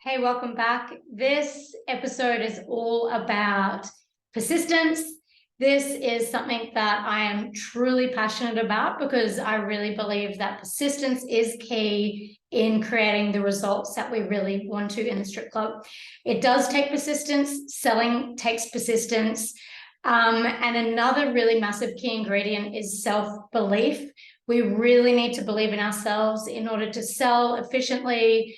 Hey, welcome back. This episode is all about persistence. This is something that I am truly passionate about because I really believe that persistence is key in creating the results that we really want to in the strip club. It does take persistence. Selling takes persistence. And another really massive key ingredient is self-belief. We really need to believe in ourselves in order to sell efficiently,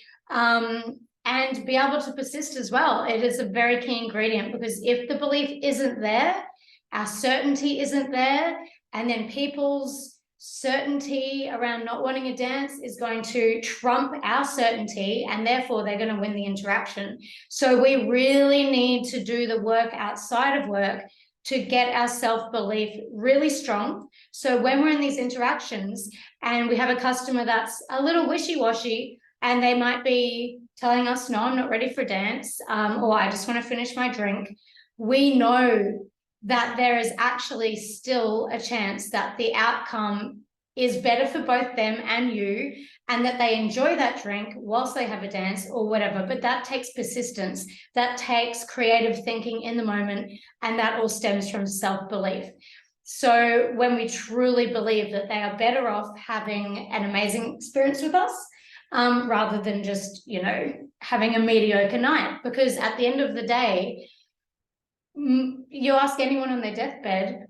and be able to persist as well. It is a very key ingredient, because if the belief isn't there, our certainty isn't there, and then people's certainty around not wanting a dance is going to trump our certainty, and therefore they're going to win the interaction. So we really need to do the work outside of work to get our self-belief really strong. So when we're in these interactions and we have a customer that's a little wishy-washy, and they might be telling us, no, I'm not ready for dance, or I just want to finish my drink, we know that there is actually still a chance that the outcome is better for both them and you, and that they enjoy that drink whilst they have a dance or whatever. But that takes persistence, that takes creative thinking in the moment, and that all stems from self-belief. So when we truly believe that they are better off having an amazing experience with us, rather than just, having a mediocre night. Because at the end of the day, you ask anyone on their deathbed,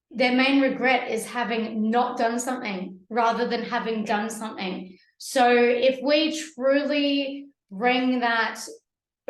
their main regret is having not done something rather than having done something. So if we truly bring that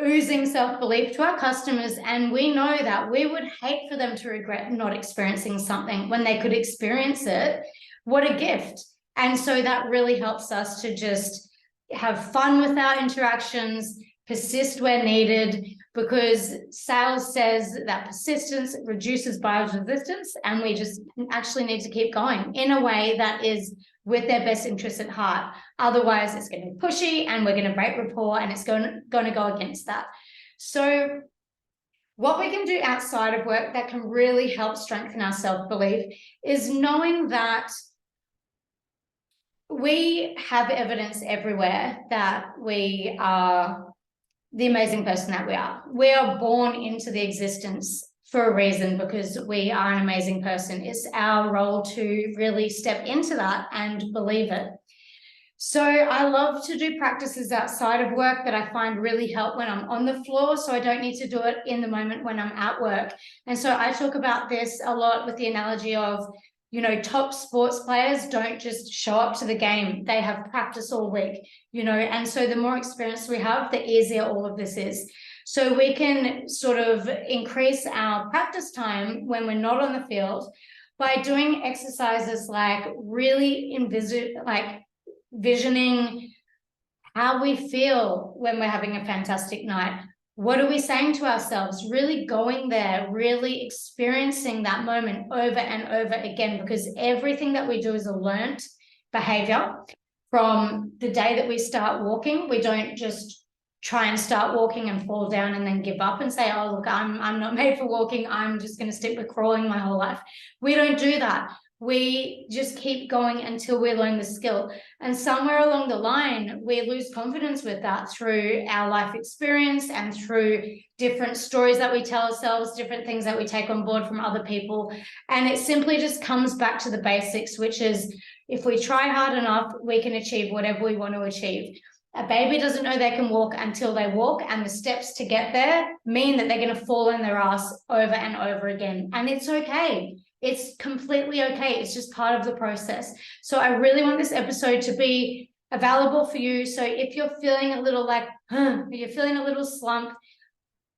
oozing self-belief to our customers, and we know that we would hate for them to regret not experiencing something when they could experience it, what a gift. And so that really helps us to just have fun with our interactions, persist where needed, because sales says that persistence reduces buyer's resistance, and we just actually need to keep going in a way that is with their best interests at heart. Otherwise, it's going to be pushy and we're going to break rapport, and it's going to go against that. So what we can do outside of work that can really help strengthen our self-belief is knowing that we have evidence everywhere that we are the amazing person that we are. We are born into the existence for a reason, because we are an amazing person. It's our role to really step into that and believe it. So I love to do practices outside of work that I find really help when I'm on the floor, so I don't need to do it in the moment when I'm at work. And so I talk about this a lot with the analogy of, top sports players don't just show up to the game. They have practice all week, and so the more experience we have, the easier all of this is. So we can sort of increase our practice time when we're not on the field by doing exercises like really visioning how we feel when we're having a fantastic night. What are we saying to ourselves? Really going there, really experiencing that moment over and over again, because everything that we do is a learnt behavior from the day that we start walking. We don't just try and start walking and fall down and then give up and say, oh, look, I'm not made for walking, I'm just going to stick with crawling my whole life. We don't do that. We just keep going until we learn the skill. And somewhere along the line, we lose confidence with that through our life experience and through different stories that we tell ourselves, different things that we take on board from other people. And it simply just comes back to the basics, which is if we try hard enough, we can achieve whatever we want to achieve. A baby doesn't know they can walk until they walk, and the steps to get there mean that they're going to fall on their ass over and over again. And it's okay. It's completely okay. It's just part of the process. So I really want this episode to be available for you. So if you're feeling a little you're feeling a little slump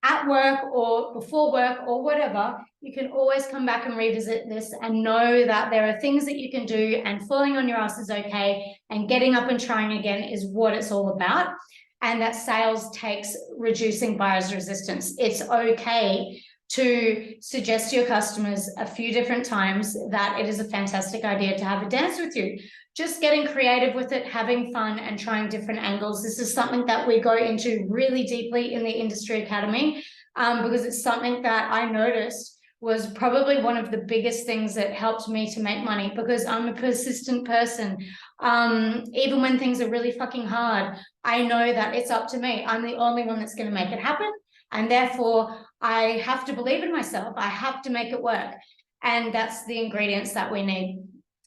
at work or before work or whatever, you can always come back and revisit this and know that there are things that you can do, and falling on your ass is okay, and getting up and trying again is what it's all about. And that sales takes reducing buyer's resistance. It's okay to suggest to your customers a few different times that it is a fantastic idea to have a dance with you. Just getting creative with it, having fun, and trying different angles. This is something that we go into really deeply in the Industry Academy, because it's something that I noticed was probably one of the biggest things that helped me to make money, because I'm a persistent person. Even when things are really fucking hard, I know that it's up to me. I'm the only one that's going to make it happen. And therefore, I have to believe in myself. I have to make it work. And that's the ingredients that we need.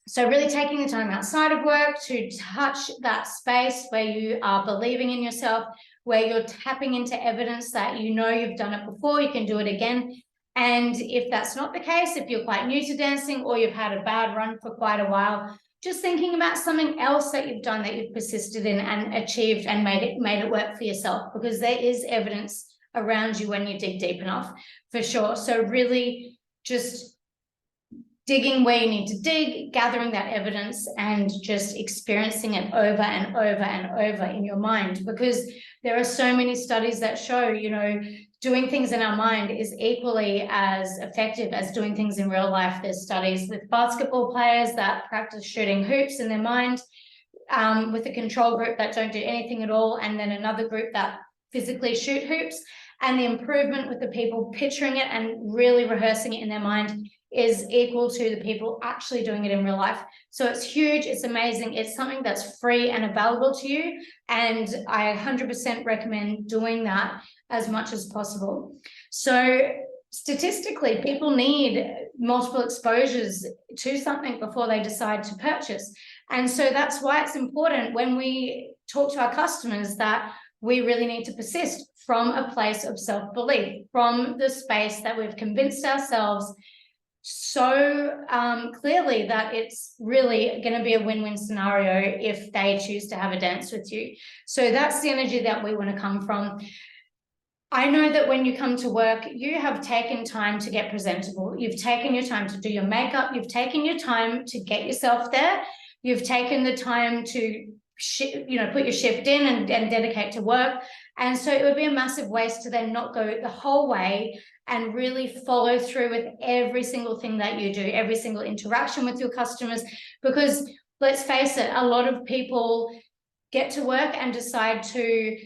So really taking the time outside of work to touch that space where you are believing in yourself, where you're tapping into evidence that you know you've done it before, you can do it again. And if that's not the case, if you're quite new to dancing or you've had a bad run for quite a while, just thinking about something else that you've done, that you've persisted in and achieved and made it work for yourself, because there is evidence around you when you dig deep enough, for sure. So really just digging where you need to dig, gathering that evidence, and just experiencing it over and over and over in your mind, because there are so many studies that show, you know, doing things in our mind is equally as effective as doing things in real life. There's studies with basketball players that practice shooting hoops in their mind, with a control group that don't do anything at all, and then another group that physically shoot hoops. And the improvement with the people picturing it and really rehearsing it in their mind is equal to the people actually doing it in real life. So it's huge, it's amazing, it's something that's free and available to you, and I 100% recommend doing that as much as possible. So statistically, people need multiple exposures to something before they decide to purchase. And so that's why it's important when we talk to our customers that we really need to persist from a place of self-belief, from the space that we've convinced ourselves so clearly that it's really going to be a win-win scenario if they choose to have a dance with you. So that's the energy that we want to come from. I know that when you come to work, you have taken time to get presentable. You've taken your time to do your makeup. You've taken your time to get yourself there. You've taken the time to put your shift in and dedicate to work. And so it would be a massive waste to then not go the whole way and really follow through with every single thing that you do, every single interaction with your customers. Because let's face it, a lot of people get to work and decide to,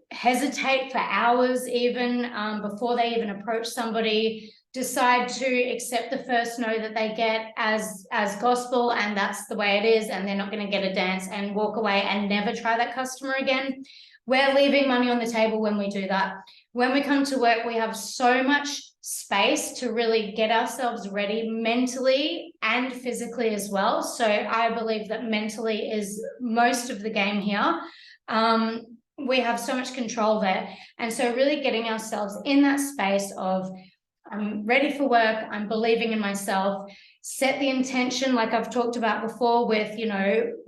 hesitate for hours even before they even approach somebody, decide to accept the first no that they get as gospel, and that's the way it is, and they're not going to get a dance, and walk away and never try that customer again. We're leaving money on the table when we do that. When we come to work, we have so much space to really get ourselves ready mentally and physically as well. So I believe that mentally is most of the game here. We have so much control there. And so really getting ourselves in that space of I'm ready for work, I'm believing in myself, set the intention like I've talked about before with,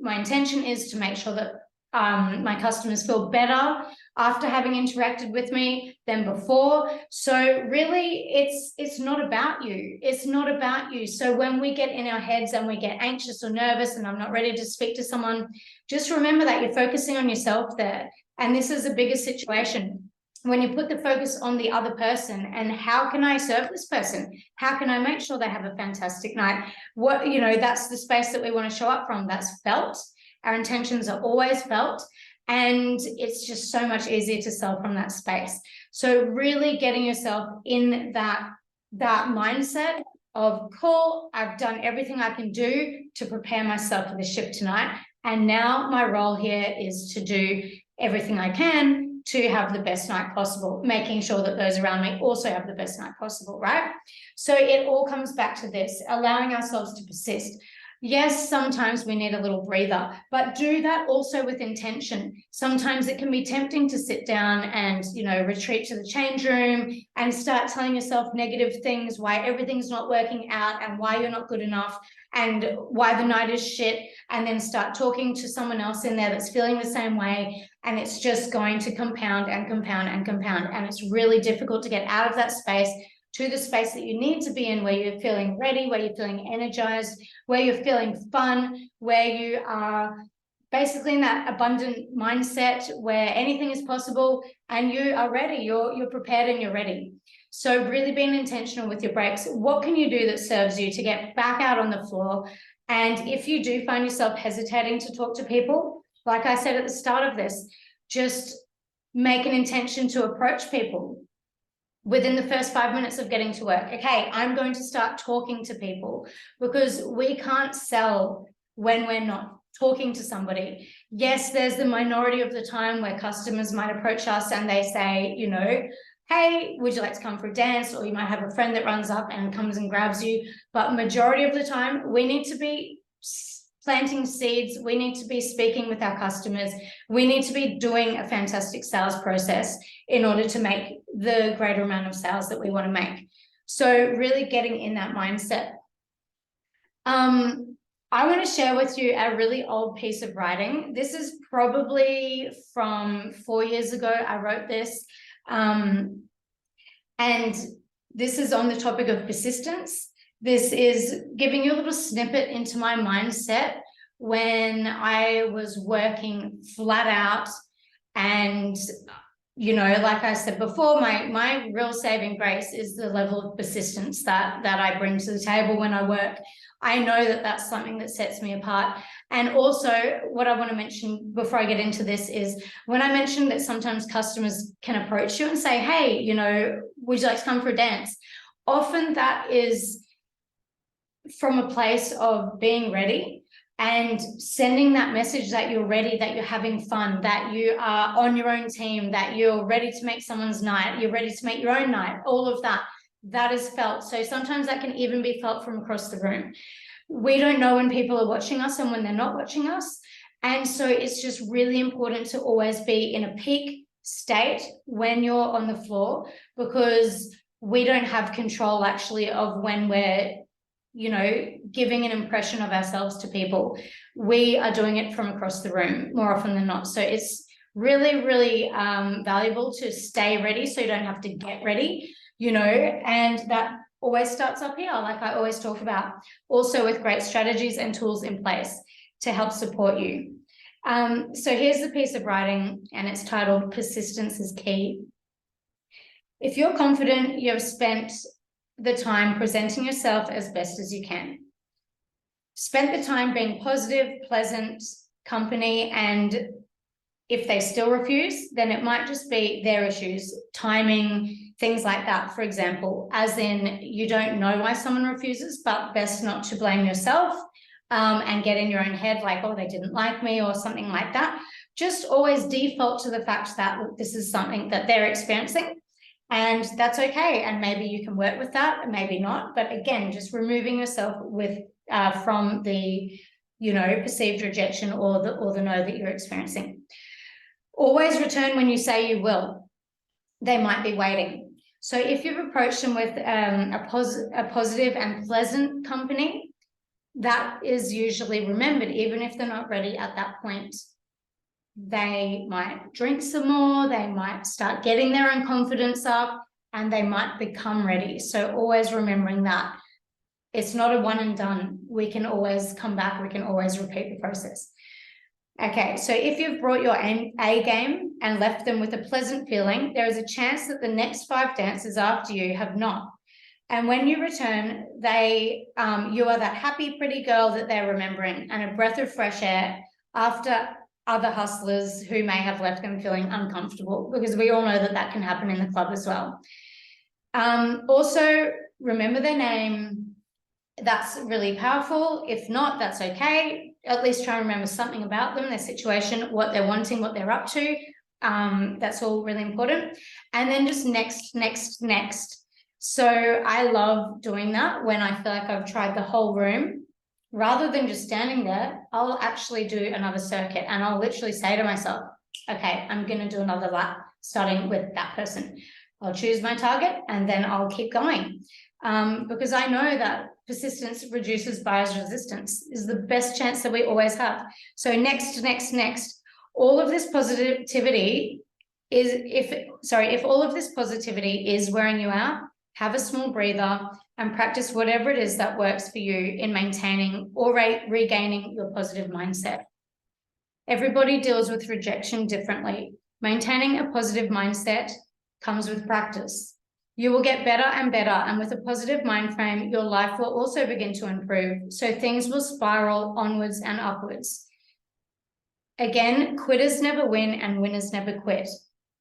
my intention is to make sure that my customers feel better after having interacted with me than before. So really it's not about you. It's not about you. So when we get in our heads and we get anxious or nervous and I'm not ready to speak to someone, just remember that you're focusing on yourself there. And this is a bigger situation. When you put the focus on the other person and how can I serve this person? How can I make sure they have a fantastic night? That's the space that we want to show up from. That's felt. Our intentions are always felt. And it's just so much easier to sell from that space. So really getting yourself in that mindset of, cool, I've done everything I can do to prepare myself for the shift tonight. And now my role here is to do everything I can to have the best night possible, making sure that those around me also have the best night possible, right? So it all comes back to this, allowing ourselves to persist. Yes, sometimes we need a little breather, but do that also with intention. Sometimes it can be tempting to sit down and, retreat to the change room and start telling yourself negative things, why everything's not working out and why you're not good enough and why the night is shit, and then start talking to someone else in there that's feeling the same way. And it's just going to compound and compound and compound. And it's really difficult to get out of that space to the space that you need to be in, where you're feeling ready, where you're feeling energized, where you're feeling fun, where you are basically in that abundant mindset where anything is possible and you are ready, you're prepared and you're ready. So really being intentional with your breaks. What can you do that serves you to get back out on the floor? And if you do find yourself hesitating to talk to people, like I said at the start of this, just make an intention to approach people. within the first 5 minutes of getting to work. Okay, I'm going to start talking to people, because we can't sell when we're not talking to somebody. Yes, there's the minority of the time where customers might approach us and they say, you know, hey, would you like to come for a dance? Or you might have a friend that runs up and comes and grabs you. But majority of the time, we need to be planting seeds. We need to be speaking with our customers. We need to be doing a fantastic sales process in order to make the greater amount of sales that we want to make. So really getting in that mindset. I want to share with you a really old piece of writing. This is probably from 4 years ago. I wrote this. And this is on the topic of persistence. This is giving you a little snippet into my mindset when I was working flat out. And, you know, like I said before, my real saving grace is the level of persistence that I bring to the table when I work. I know that that's something that sets me apart. And also what I want to mention before I get into this is when I mentioned that sometimes customers can approach you and say, hey, you know, would you like to come for a dance? Often that is from a place of being ready and sending that message that you're ready, that you're having fun, that you are on your own team, that you're ready to make someone's night, you're ready to make your own night, all of that. That is felt. So sometimes that can even be felt from across the room. We don't know when people are watching us and when they're not watching us. And so it's just really important to always be in a peak state when you're on the floor, because we don't have control actually of when we're, you know, giving an impression of ourselves to people. We are doing it from across the room more often than not. So it's really, really valuable to stay ready so you don't have to get ready. You know, and that always starts up here, like I always talk about, also with great strategies and tools in place to help support you. So here's the piece of writing, and it's titled Persistence is Key. If you're confident, you have spent the time presenting yourself as best as you can. Spent the time being positive, pleasant company, and if they still refuse, then it might just be their issues, timing, things like that, for example, as in you don't know why someone refuses, but best not to blame yourself and get in your own head like, oh, they didn't like me or something like that. Just always default to the fact that this is something that they're experiencing, and that's okay. And maybe you can work with that, maybe not. But again, just removing yourself with from the, you know, perceived rejection or the no that you're experiencing. Always return when you say you will. They might be waiting. So if you've approached them with a positive and pleasant company, that is usually remembered, even if they're not ready at that point. They might drink some more, they might start getting their own confidence up, and they might become ready. So always remembering that it's not a one and done. We can always come back, we can always repeat the process. Okay, so if you've brought your A game and left them with a pleasant feeling, there is a chance that the next 5 dancers after you have not. And when you return, you are that happy, pretty girl that they're remembering, and a breath of fresh air after other hustlers who may have left them feeling uncomfortable, because we all know that that can happen in the club as well. Also, remember their name. That's really powerful. If not, that's okay. At least try and remember something about them, their situation, what they're wanting, what they're up to. That's all really important. And then just next. So I love doing that when I feel like I've tried the whole room. Rather than just standing there, I'll actually do another circuit, and I'll literally say to myself, okay, I'm going to do another lap starting with that person. I'll choose my target and then I'll keep going. Because I know that persistence reduces buyer's resistance is the best chance that we always have. So next. All of this positivity is, if all of this positivity is wearing you out, have a small breather and practice whatever it is that works for you in maintaining or regaining your positive mindset. Everybody deals with rejection differently. Maintaining a positive mindset comes with practice. You will get better and better, and with a positive mind frame, your life will also begin to improve, so things will spiral onwards and upwards. Again, quitters never win and winners never quit.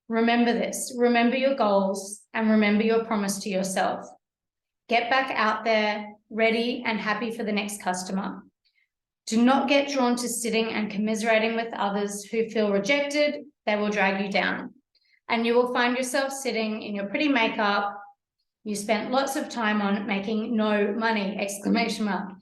Remember this, remember your goals, and remember your promise to yourself. Get back out there, ready and happy for the next customer. Do not get drawn to sitting and commiserating with others who feel rejected. They will drag you down. And you will find yourself sitting in your pretty makeup you spent lots of time on making no money, exclamation mark.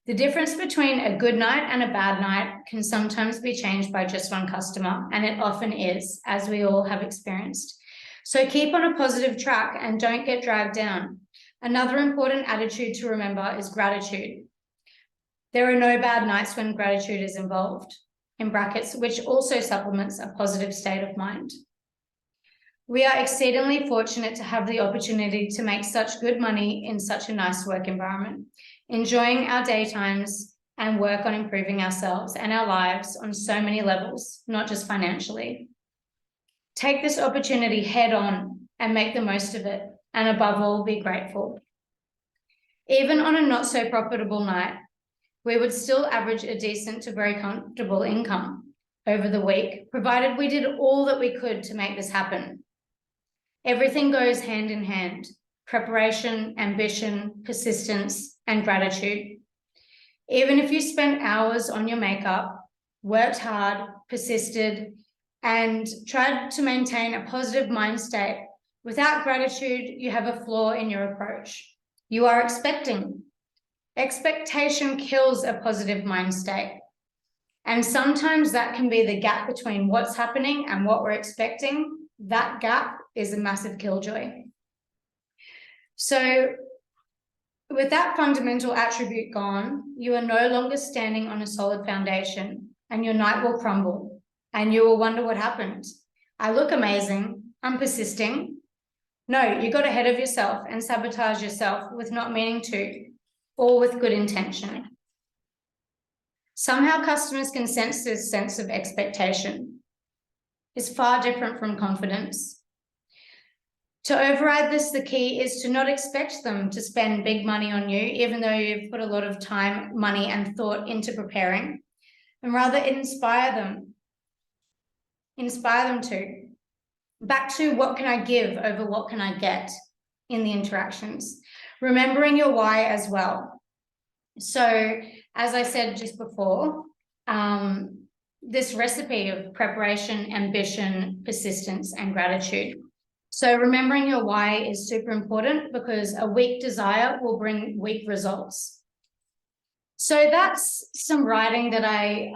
The difference between a good night and a bad night can sometimes be changed by just one customer, and it often is, as we all have experienced. So keep on a positive track and don't get dragged down. Another important attitude to remember is gratitude. There are no bad nights when gratitude is involved, in brackets, which also supplements a positive state of mind. We are exceedingly fortunate to have the opportunity to make such good money in such a nice work environment, enjoying our daytimes and work on improving ourselves and our lives on so many levels, not just financially. Take this opportunity head on and make the most of it, and above all, be grateful. Even on a not so profitable night, we would still average a decent to very comfortable income over the week, provided we did all that we could to make this happen. Everything goes hand in hand: preparation, ambition, persistence, and gratitude. Even if you spent hours on your makeup, worked hard, persisted, and tried to maintain a positive mind state, without gratitude, you have a flaw in your approach. You are expecting. Expectation kills a positive mind state. And sometimes that can be the gap between what's happening and what we're expecting. That gap is a massive killjoy. So with that fundamental attribute gone, you are no longer standing on a solid foundation, and your night will crumble, and you will wonder what happened. I look amazing. I'm persisting. No, you got ahead of yourself and sabotaged yourself with not meaning to, or with good intention. Somehow customers can sense this sense of expectation. It's far different from confidence. To override this, the key is to not expect them to spend big money on you, even though you've put a lot of time, money, and thought into preparing, and rather inspire them. Inspire them to. Back to what can I give over what can I get in the interactions. Remembering your why as well. So, as I said just before, this recipe of preparation, ambition, persistence, and gratitude. So remembering your why is super important, because a weak desire will bring weak results. So that's some writing that I,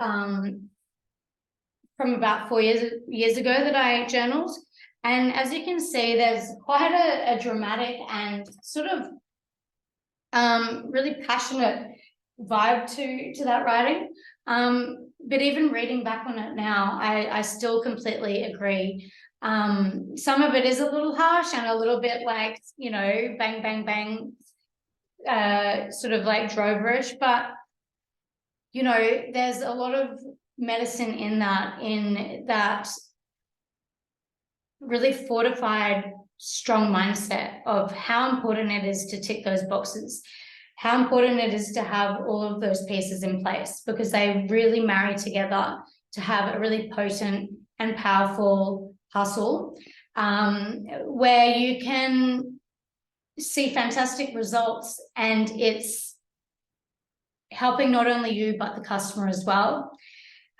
from about 4 years ago that I journaled. And as you can see, there's quite a dramatic and sort of really passionate vibe to that writing. But even reading back on it now, I still completely agree. Some of it is a little harsh and a little bit like, you know, bang, bang, bang, sort of like droverish, but, you know, there's a lot of medicine in that really fortified, strong mindset of how important it is to tick those boxes, how important it is to have all of those pieces in place, because they really marry together to have a really potent and powerful hustle, where you can see fantastic results, and it's helping not only you but the customer as well,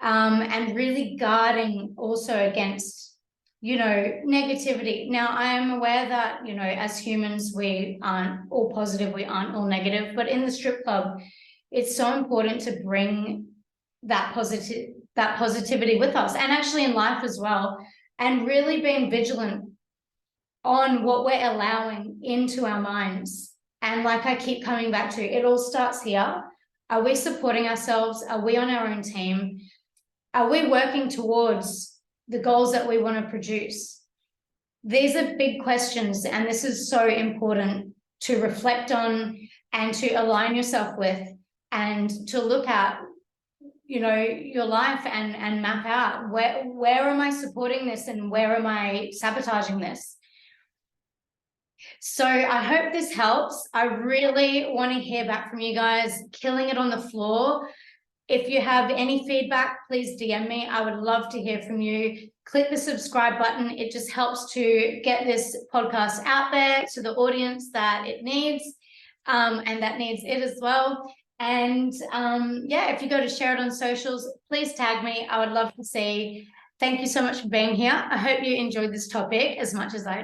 and really guarding also against, you know, negativity. Now, I am aware that, you know, as humans, we aren't all positive, we aren't all negative, but in the strip club, it's so important to bring that positivity with us, and actually in life as well, and really being vigilant on what we're allowing into our minds. And like I keep coming back to, it all starts here. Are we supporting ourselves? Are we on our own team? Are we working towards the goals that we want to produce? These are big questions, and this is so important to reflect on and to align yourself with, and to look at, you know, your life and map out where am I supporting this and where am I sabotaging this. So I hope this helps. I really want to hear back from you guys, killing it on the floor. If you have any feedback, please DM me. I would love to hear from you. click the subscribe button. It just helps to get this podcast out there to the audience that it needs, and that needs it as well. And yeah, if you go to share it on socials, please tag me. I would love to see. Thank you so much for being here. I hope you enjoyed this topic as much as I do.